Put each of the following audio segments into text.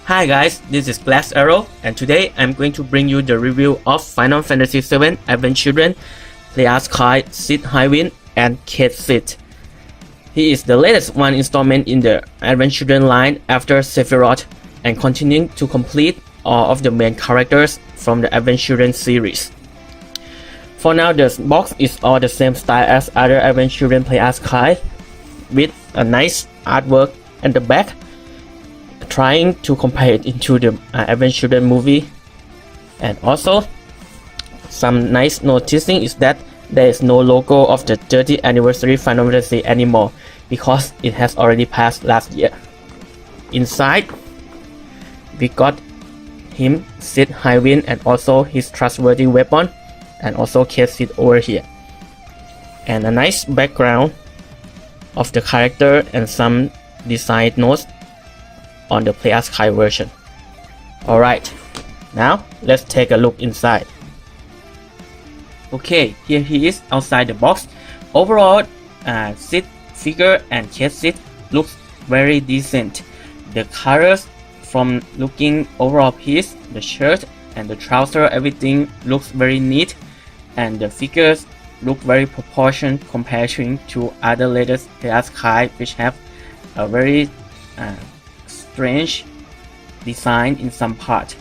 Hi guys, this is GlassArrow, and today I'm going to bring you the review of Final Fantasy VII Advent Children, Kadsaj Cait, Cid Highwind Cait Sith. He is the latest one installment in the Advent Children line after Sephiroth, and continuing to complete all of the main characters from the Advent Children series. For now, the box is all the same style as other Advent Children play as Cait, with a nice artwork at the back, trying to compare it into the Advent Children movie. And also, some nice noticing is that there is no logo of the 30th anniversary Final Fantasy anymore, because it has already passed last year. Inside, we got him, Cid Highwind, and also his trustworthy weapon, and also Cait Sith over here. And a nice background of the character and some design notes on the Play as Cait version. Alright, now let's take a look inside. Okay, here he is outside the box. Overall, Cid figure and Cait Sith looks very decent. The colors from looking overall piece, the shirt and the trouser, everything looks very neat, and the figures look very proportioned comparing to other latest Play as Cait, which have a very strange design in some part.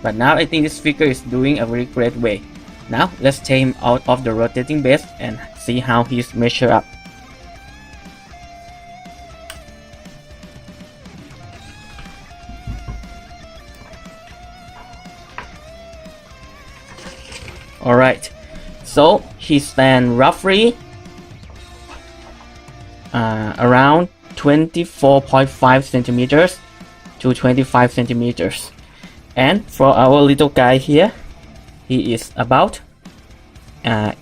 But now I think this figure is doing a very great way. Now let's take him out of the rotating base and see how he's measured up. Alright, so he stands roughly around 24.5 centimeters to 25 centimeters. And for our little guy here, he is about 8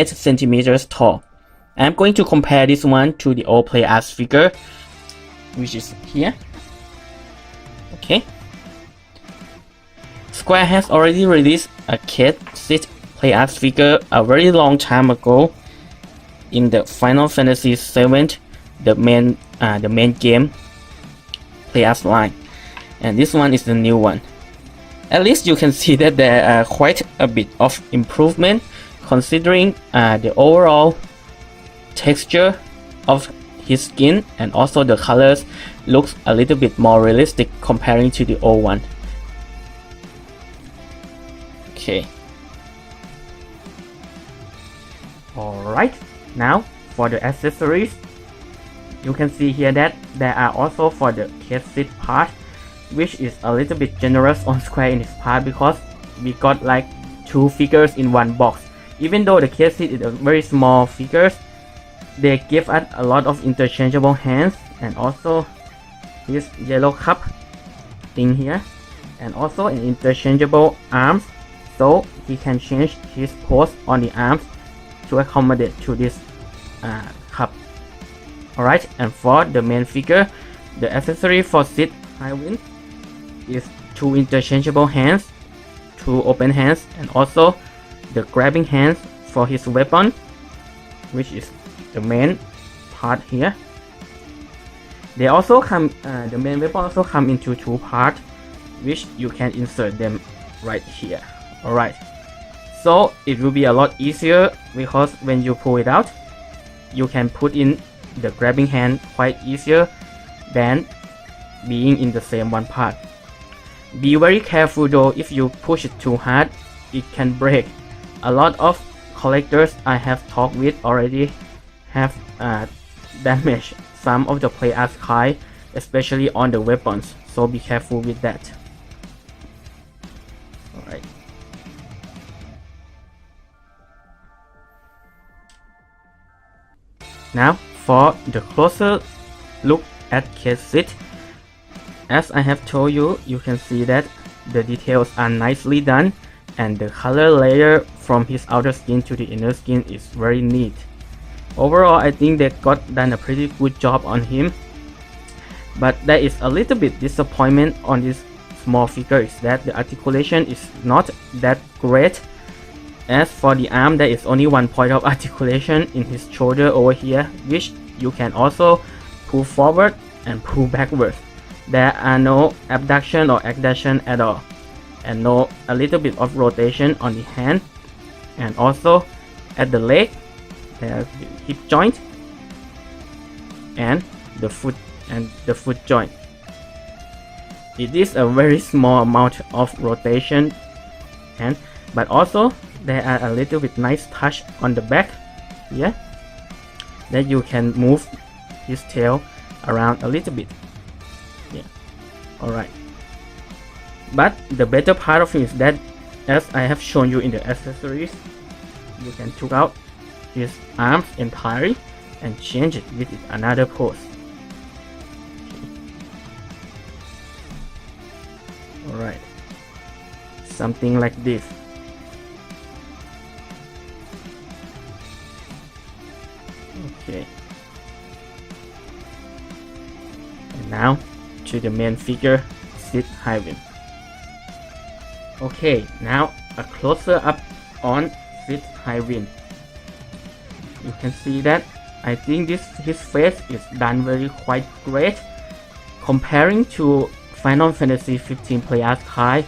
centimeters tall. I'm going to compare this one to the old Play as figure, which is here. Okay. Square has already released a Cait Sith Play as figure a very long time ago in the Final Fantasy VII, the main game Play as line, and this one is the new one. At least you can see that there are quite a bit of improvement, considering the overall texture of his skin, and also the colors looks a little bit more realistic comparing to the old one. Okay. Alright, now for the accessories, you can see here that there are also for the Cait Sith part, which is a little bit generous on Square in this part, because we got like 2 figures in one box. Even though the Cait Sith is a very small figures, they give us a lot of interchangeable hands, and also this yellow cup thing here, and also an interchangeable arms, so he can change his pose on the arms to accommodate to this cup. Alright, and for the main figure, the accessory for Cid Highwind is 2 interchangeable hands, 2 open hands, and also the grabbing hands for his weapon, which is the main part here. They also come, the main weapon also come into 2 parts, which you can insert them right here. Alright, so it will be a lot easier, because when you pull it out, you can put in the grabbing hand quite easier than being in the same one part. Be very careful though, if you push it too hard, it can break. A lot of collectors I have talked with already have damaged some of the Play as Cait, especially on the weapons, so be careful with that. Alright. Now for the closer look at Cait Sith, as I have told you, you can see that the details are nicely done, and the color layer from his outer skin to the inner skin is very neat. Overall, I think they got done a pretty good job on him, but there is a little bit disappointment on this small figure, is that the articulation is not that great. As for the arm, there is only 1 point of articulation in his shoulder over here, which you can also pull forward and pull backwards. There are no abduction or adduction at all, and a little bit of rotation on the hand, and also at the leg there's the hip joint and the foot joint. It is a very small amount of rotation, but also there are a little bit nice touch on the back here that you can move his tail around a little bit. Yeah, alright. But the better part of it is that, as I have shown you in the accessories, you can take out his arms entirely and change it with another pose. Alright, something like this. Okay, and now to the main figure, Cid Highwind. Okay, now a closer up on Cid Highwind. You can see that I think his face is done very quite great, comparing to Final Fantasy 15 Play as Kai,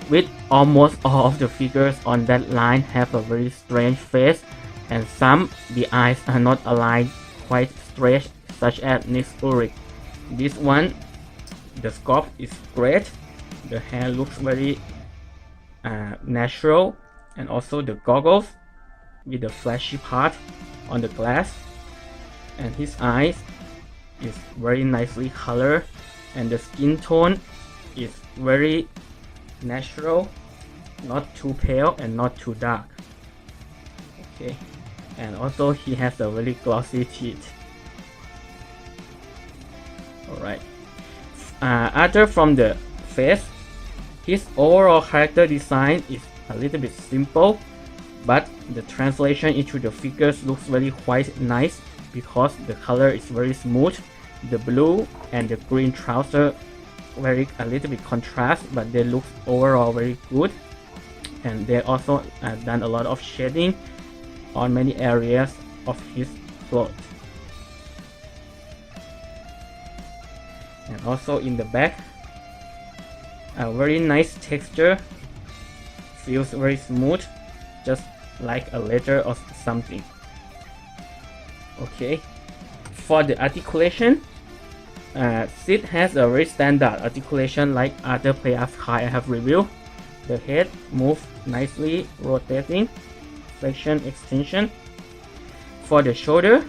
with almost all of the figures on that line have a very strange face, and some the eyes are not aligned quite straight, such as Nix Ulrich. This one, the sculpt is great, the hair looks very natural, and also the goggles with the flashy part on the glass, and his eyes is very nicely colored, and the skin tone is very natural, not too pale and not too dark. Okay, and also he has a very glossy teeth. Alright, other from the face, his overall character design is a little bit simple, but the translation into the figures looks very quite nice because the color is very smooth. The blue and the green trouser very a little bit contrast, but they look overall very good, and they also done a lot of shading on many areas of his clothes. And also in the back, a very nice texture, feels very smooth, just like a leather or something. Okay, for the articulation, Cid has a very standard articulation like other Play as Kai I have reviewed. The head moves nicely, rotating, flexion, extension. For the shoulder,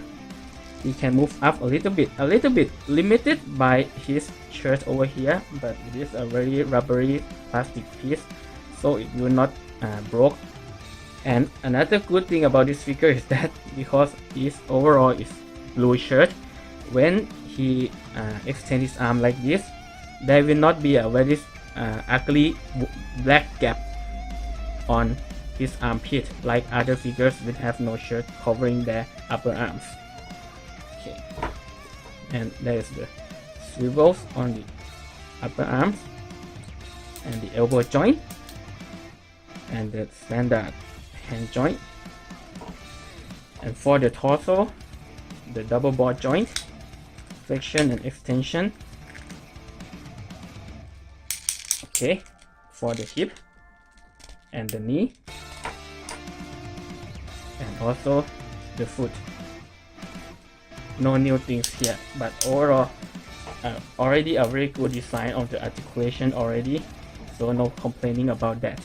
he can move up a little bit limited by his shirt over here, but it is a very rubbery plastic piece, so it will not broke. And another good thing about this figure is that because his overall is blue shirt, when he extends his arm like this, there will not be a very ugly black gap on his armpit like other figures that have no shirt covering their upper arms. Okay, and there is the swivels on the upper arms and the elbow joint and the standard hand joint. And for the torso, the double ball joint, flexion and extension. Okay, for the hip and the knee, and also the foot. No new things here, but overall already a very good design of the articulation already, so no complaining about that.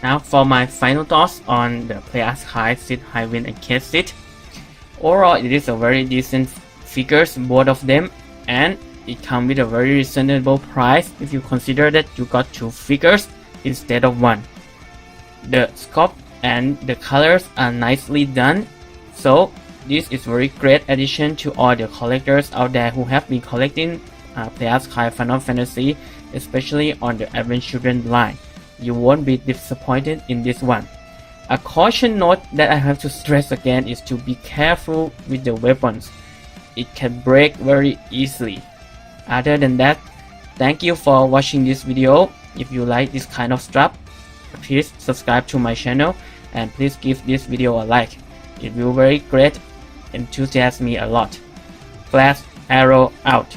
Now for my final thoughts on the Play as Kai, Cid Highwind and Cait Sith. Overall, it is a very decent figures, both of them, and it comes with a very reasonable price if you consider that you got two figures instead of one. The sculpt and the colors are nicely done, so this is very great addition to all the collectors out there who have been collecting Play as Kai Final Fantasy, especially on the Advent Children line. You won't be disappointed in this one. A caution note that I have to stress again is to be careful with the weapons. It can break very easily. Other than that, thank you for watching this video. If you like this kind of stuff, please subscribe to my channel and please give this video a like. It will be very great enthusiasms me a lot. GlassArrow out.